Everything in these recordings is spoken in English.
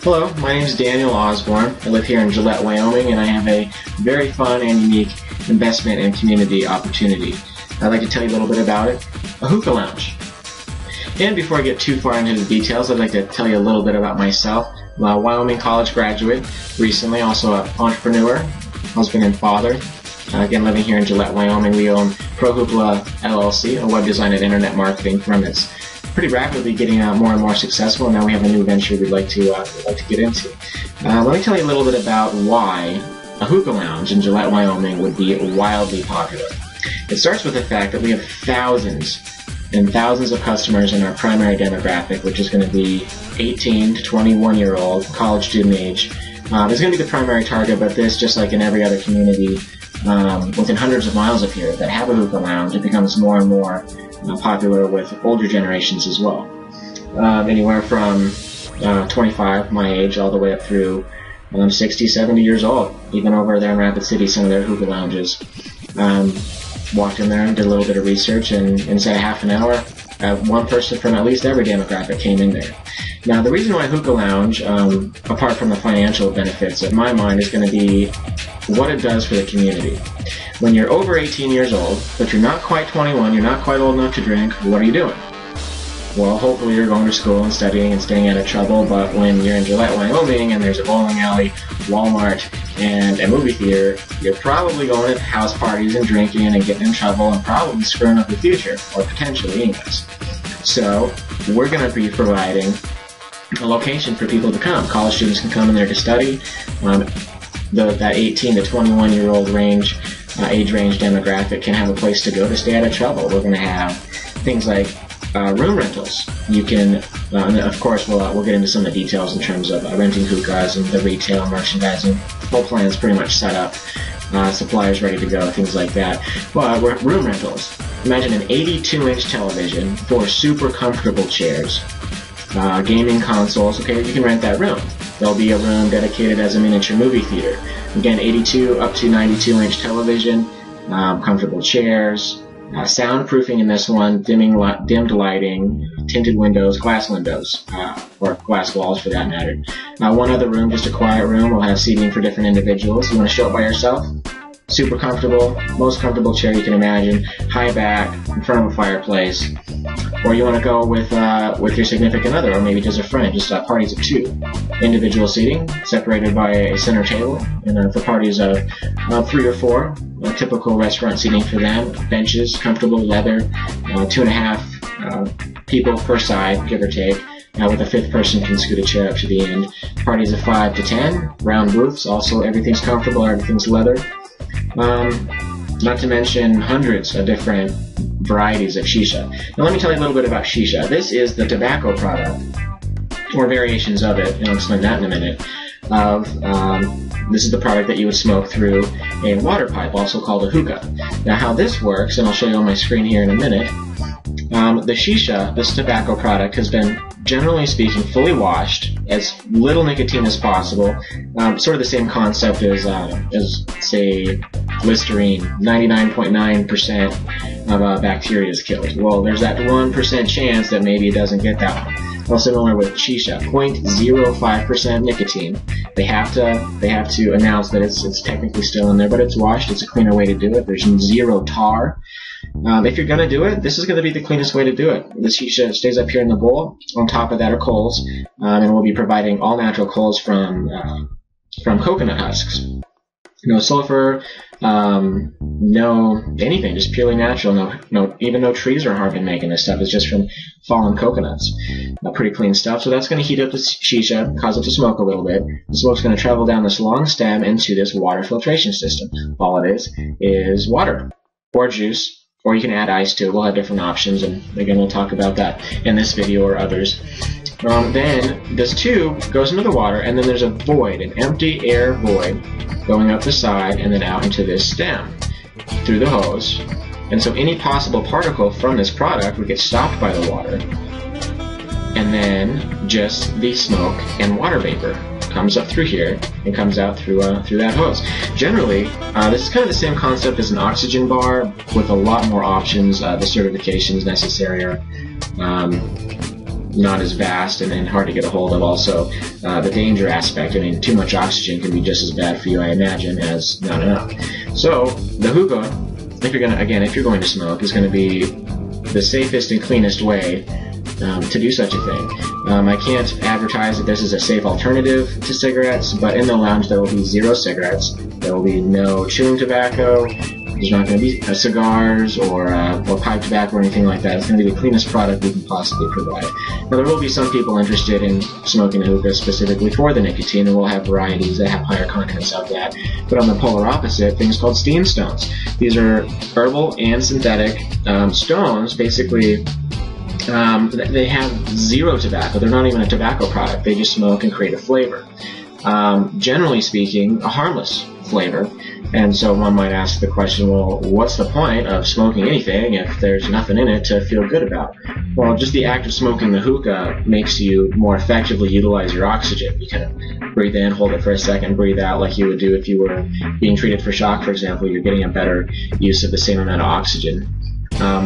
Hello, my name is Daniel Osborne. I live here in Gillette, Wyoming, and I have a very fun and unique investment and community opportunity. I'd like to tell you a little bit about it, a hookah lounge. And before I get too far into the details, I'd like to tell you a little bit about myself. I'm a Wyoming college graduate, recently also an entrepreneur, husband and father. Again, living here in Gillette, Wyoming, we own Hookah LLC, a web design and internet marketing firm that's pretty rapidly getting more and more successful, and now we have a new venture we'd like to get into. Let me tell you a little bit about why a hookah lounge in Gillette, Wyoming would be wildly popular. It starts with the fact that we have thousands and thousands of customers in our primary demographic, which is going to be 18 to 21-year-old, college student age. Is going to be the primary target, but this, just like in every other community within hundreds of miles of here that have a hookah lounge, it becomes more and more popular with older generations as well. Anywhere from 25, my age, all the way up through 60, 70 years old. Even over there in Rapid City, some of their hookah lounges. Walked in there and did a little bit of research, and inside a half an hour, one person from at least every demographic came in there. Now, the reason why hookah lounge, apart from the financial benefits, in my mind, is going to be what it does for the community. When you're over 18 years old, but you're not quite 21, you're not quite old enough to drink, what are you doing? Well, hopefully you're going to school and studying and staying out of trouble, but when you're in Gillette, Wyoming, and there's a bowling alley, Walmart, and a movie theater, you're probably going to house parties and drinking and getting in trouble and probably screwing up your future, or potentially anyways. So, we're going to be providing a location for people to come. College students can come in there to study. That 18 to 21-year-old range, age range demographic can have a place to go to stay out of trouble. We're going to have things like room rentals. You can, and of course, we'll get into some of the details in terms of renting hookahs and the retail merchandising. Full plan's pretty much set up, suppliers ready to go, things like that. But room rentals. Imagine an 82-inch television, 4 super comfortable chairs, gaming consoles. Okay, you can rent that room. There'll be a room dedicated as a miniature movie theater. Again, 82 up to 92-inch television, comfortable chairs, soundproofing in this one, dimmed lighting, tinted windows, glass windows, or glass walls for that matter. One other room, just a quiet room, will have seating for different individuals. You want to show up by yourself? Super comfortable, most comfortable chair you can imagine, high back, in front of a fireplace. Or you want to go with your significant other, or maybe just a friend, just parties of 2. Individual seating, separated by a center table, and for parties of 3 or 4, typical restaurant seating for them, benches, comfortable leather, 2.5 people per side, give or take. With a 5th person can scoot a chair up to the end. Parties of 5 to 10, round booths, also everything's comfortable, everything's leather. Not to mention hundreds of different varieties of shisha. Now let me tell you a little bit about shisha. This is the tobacco product, or variations of it, and I'll explain that in a minute. This is the product that you would smoke through a water pipe, also called a hookah. Now how this works, and I'll show you on my screen here in a minute, the shisha, this tobacco product, has been, generally speaking, fully washed, as little nicotine as possible. Sort of the same concept as say, Listerine. 99.9% of bacteria is killed. Well, there's that 1% chance that maybe it doesn't get that one. Well, similar with shisha, 0.05% nicotine. They have to announce that it's technically still in there, but it's washed. It's a cleaner way to do it. There's 0 tar. If you're going to do it, this is going to be the cleanest way to do it. The shisha stays up here in the bowl. On top of that are coals, and we'll be providing all natural coals from coconut husks. No sulfur, no anything, just purely natural. Even no trees are harmed in making this stuff. It's just from fallen coconuts. Pretty clean stuff. So that's going to heat up the shisha, cause it to smoke a little bit. The smoke's going to travel down this long stem into this water filtration system. All it is water or juice. Or you can add ice to it. We'll have different options, and again, we'll talk about that in this video or others. Then this tube goes into the water, and then there's a void, an empty air void, going up the side and then out into this stem through the hose. And so any possible particle from this product would get stopped by the water, and then just the smoke and water vapor comes up through here and comes out through that hose. Generally, this is kind of the same concept as an oxygen bar with a lot more options. The certifications necessary are not as vast and hard to get a hold of. Also, the danger aspect. I mean, too much oxygen can be just as bad for you, I imagine, as not enough. So the hookah, if you're going to smoke, is going to be the safest and cleanest way to do such a thing. I can't advertise that this is a safe alternative to cigarettes, but in the lounge there will be 0 cigarettes. There will be no chewing tobacco. There's not going to be cigars or pipe tobacco or anything like that. It's going to be the cleanest product we can possibly provide. Now, there will be some people interested in smoking hookah specifically for the nicotine, and we'll have varieties that have higher contents of that. But on the polar opposite, things called steam stones. These are herbal and synthetic stones. Basically, they have 0 tobacco. They're not even a tobacco product. They just smoke and create a flavor. Generally speaking, a harmless flavor. And so one might ask the question, well, what's the point of smoking anything if there's nothing in it to feel good about? Well, just the act of smoking the hookah makes you more effectively utilize your oxygen. You kind of breathe in, hold it for a second, breathe out like you would do if you were being treated for shock, for example. You're getting a better use of the same amount of oxygen.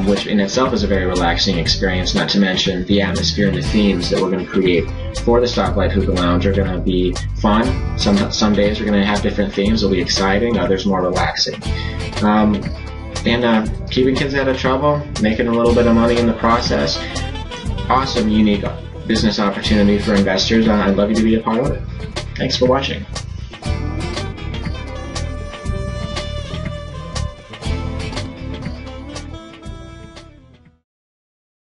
Which in itself is a very relaxing experience, not to mention the atmosphere and the themes that we're going to create for the StopLight Hookah Lounge are going to be fun. Some days we're going to have different themes. They'll be exciting, others more relaxing. And keeping kids out of trouble, making a little bit of money in the process. Awesome, unique business opportunity for investors. I'd love you to be a part of it. Thanks for watching.